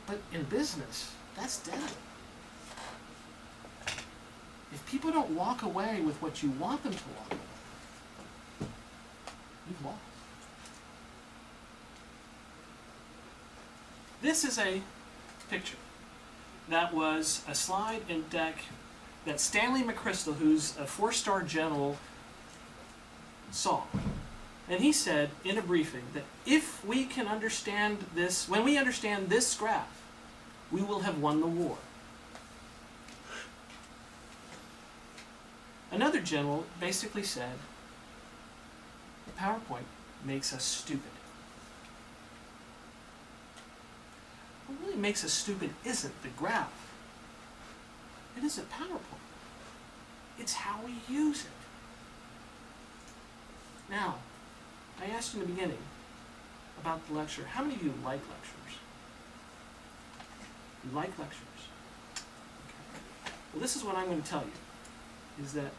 But in business, that's dead. If people don't walk away with what you want them to walk away, you've lost. This is a picture that was a slide and deck that Stanley McChrystal, who's a 4-star general, saw. And he said in a briefing that if we can understand this, when we understand this graph, we will have won the war. Another general basically said, PowerPoint makes us stupid. What really makes us stupid isn't the graph. It isn't PowerPoint. It's how we use it. Now, I asked you in the beginning about the lecture. How many of you like lectures? You like lectures? Okay. Well, this is what I'm going to tell you, is that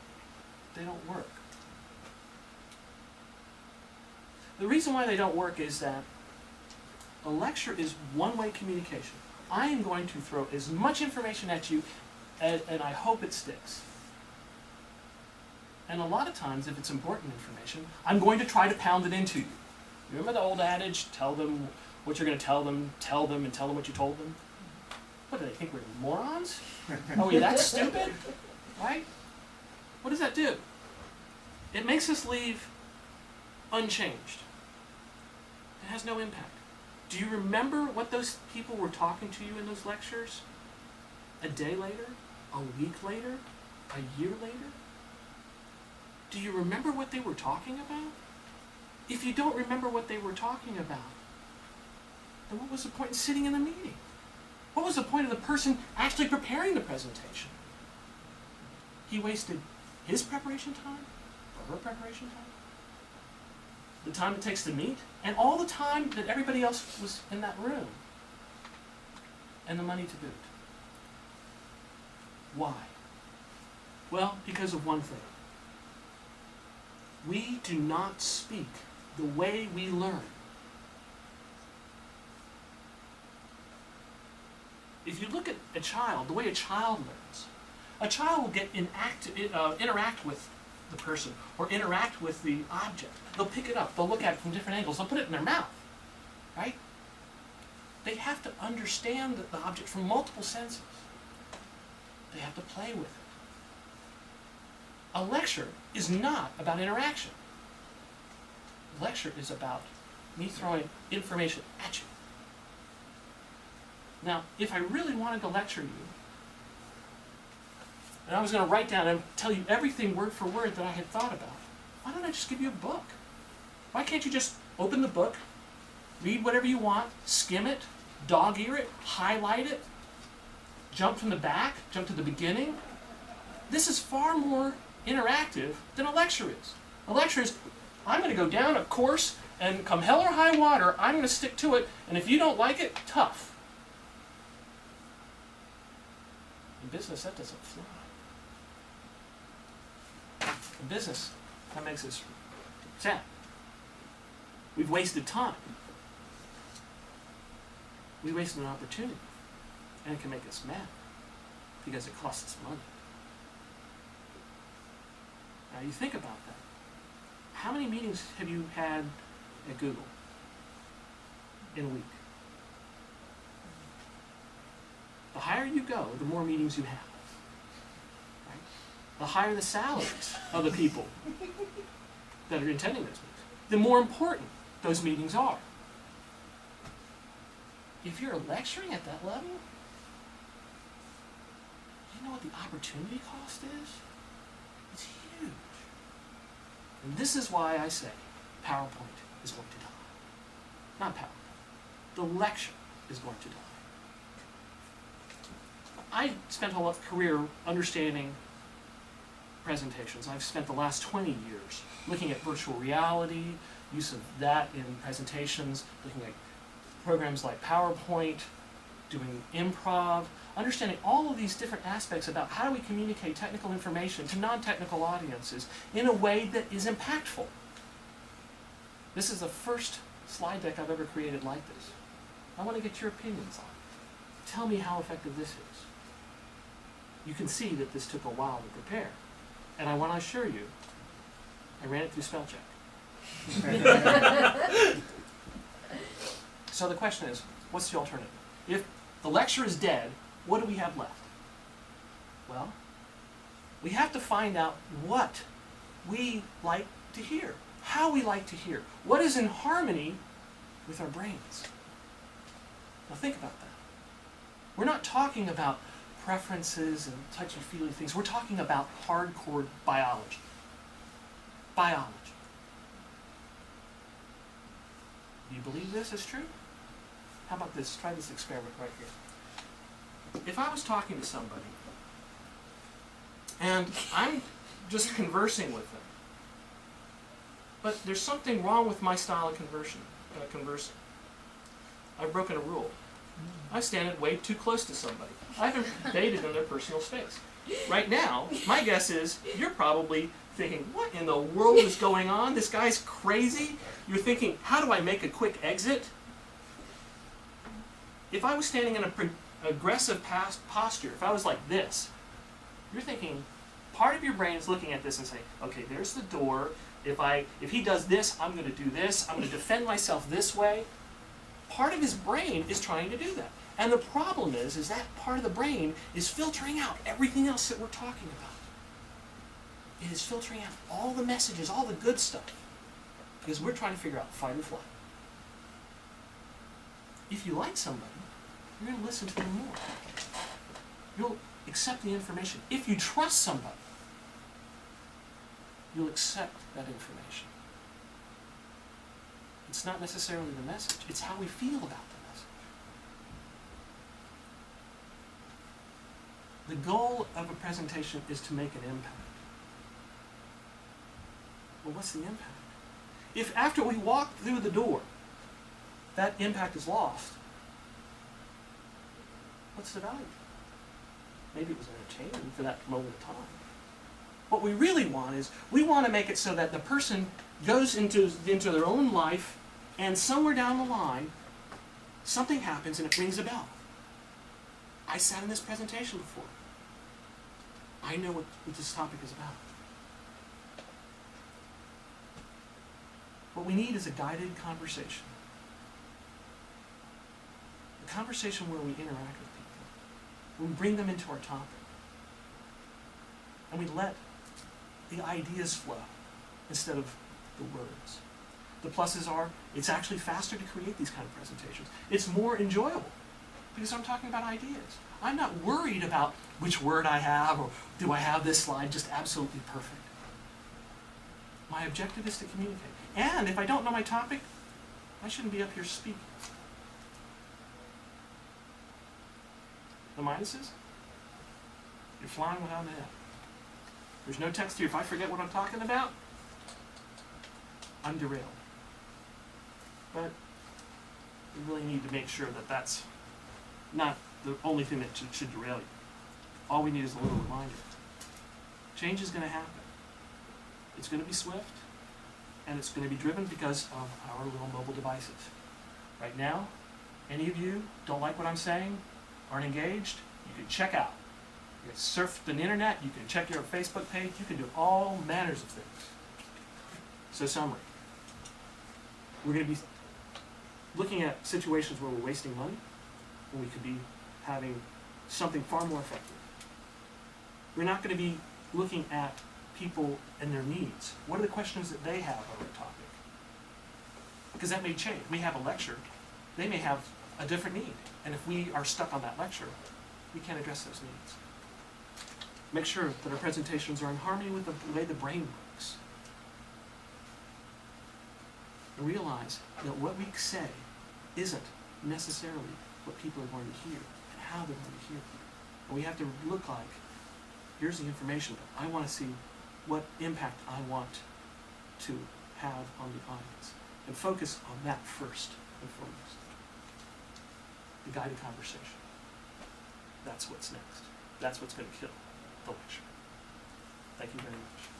they don't work. The reason why they don't work is that a lecture is one-way communication. I am going to throw as much information at you and I hope it sticks. And a lot of times, if it's important information, I'm going to try to pound it into you. Remember the old adage, tell them what you're going to tell them, and tell them what you told them? What, do they think we're morons? Are we that stupid? Right? What does that do? It makes us leave unchanged. It has no impact. Do you remember what those people were talking to you in those lectures? A day later? A week later? A year later? Do you remember what they were talking about? If you don't remember what they were talking about, then what was the point in sitting in the meeting? What was the point of the person actually preparing the presentation? He wasted his preparation time, or her preparation time, the time it takes to meet, and all the time that everybody else was in that room, and the money to boot. Why? Well, because of one thing. We do not speak the way we learn. If you look at a child, the way a child learns, a child will interact with the person or interact with the object. They'll pick it up, they'll look at it from different angles, they'll put it in their mouth, right? They have to understand the object from multiple senses. They have to play with it. A lecture is not about interaction. A lecture is about me throwing information at you. Now, if I really wanted to lecture you, and I was going to write down and tell you everything word for word that I had thought about, why don't I just give you a book? Why can't you just open the book, read whatever you want, skim it, dog-ear it, highlight it, jump from the back, jump to the beginning? This is far more interactive than a lecture is. A lecture is, I'm going to go down a course, and come hell or high water, I'm going to stick to it, and if you don't like it, tough. In business, that doesn't fly. In business, that makes us sad. We've wasted time. We wasted an opportunity. And it can make us mad because it costs us money. Now you think about that. How many meetings have you had at Google in a week? The higher you go, the more meetings you have. Right? The higher the salaries of the people that are attending those meetings, the more important those meetings are. If you're lecturing at that level, you know what the opportunity cost is? It's huge. And this is why I say PowerPoint is going to die. Not PowerPoint. The lecture is going to die. I spent a career understanding presentations. I've spent the last 20 years looking at virtual reality, use of that in presentations, looking at programs like PowerPoint, doing improv, understanding all of these different aspects about how do we communicate technical information to non-technical audiences in a way that is impactful. This is the first slide deck I've ever created like this. I want to get your opinions on it. tell me how effective this is. You can see that this took a while to prepare. And I want to assure you, I ran it through spell check. So the question is, what's the alternative? If the lecture is dead, what do we have left? Well, we have to find out what we like to hear, how we like to hear, what is in harmony with our brains. Now think about that. We're not talking about preferences and touchy-feely things. We're talking about hardcore biology. Biology. Do you believe this is true? How about this? Try this experiment right here. If I was talking to somebody, and I'm just conversing with them, but there's something wrong with my style of conversing. I've broken a rule. I stand way too close to somebody. I've invaded in their personal space. Right now, my guess is you're probably thinking, what in the world is going on? This guy's crazy. You're thinking, how do I make a quick exit? If I was standing in an aggressive posture, if I was like this, you're thinking, part of your brain is looking at this and saying, okay, there's the door. If he does this, I'm going to do this. I'm going to defend myself this way. Part of his brain is trying to do that. And the problem is that part of the brain is filtering out everything else that we're talking about. It is filtering out all the messages, all the good stuff, because we're trying to figure out fight or flight. If you like somebody, you're going to listen to them more. You'll accept the information. If you trust somebody, you'll accept that information. It's not necessarily the message. It's how we feel about the message. The goal of a presentation is to make an impact. Well, what's the impact? If after we walk through the door, that impact is lost, what's the value? Maybe it was entertaining for that moment of time. What we really want is, we want to make it so that the person goes into their own life, and somewhere down the line, something happens and it rings a bell. I sat in this presentation before. I know what this topic is about. What we need is a guided conversation. A conversation where we interact with people. We bring them into our topic. And we let the ideas flow instead of the words. The pluses are, it's actually faster to create these kind of presentations. It's more enjoyable because I'm talking about ideas. I'm not worried about which word I have or do I have this slide just absolutely perfect. My objective is to communicate. And if I don't know my topic, I shouldn't be up here speaking. The minuses? You're flying without an net. There's no text here. If I forget what I'm talking about, I'm derailed. But we really need to make sure that that's not the only thing that should derail you. All we need is a little reminder. Change is going to happen. It's going to be swift, and it's going to be driven because of our little mobile devices. Right now, any of you don't like what I'm saying, aren't engaged, you can check out. You can surf the internet, you can check your Facebook page, you can do all manners of things. So summary. We're going to be looking at situations where we're wasting money, when we could be having something far more effective. We're not going to be looking at people and their needs. What are the questions that they have on their topic? Because that may change. We have a lecture, they may have a different need. And if we are stuck on that lecture, we can't address those needs. Make sure that our presentations are in harmony with the way the brain works. And realize that what we say isn't necessarily what people are going to hear and how they're going to hear it. And we have to look like, here's the information, but I want to see what impact I want to have on the audience. And focus on that first and foremost. The guided conversation. That's what's next. That's what's going to kill the lecture. Thank you very much.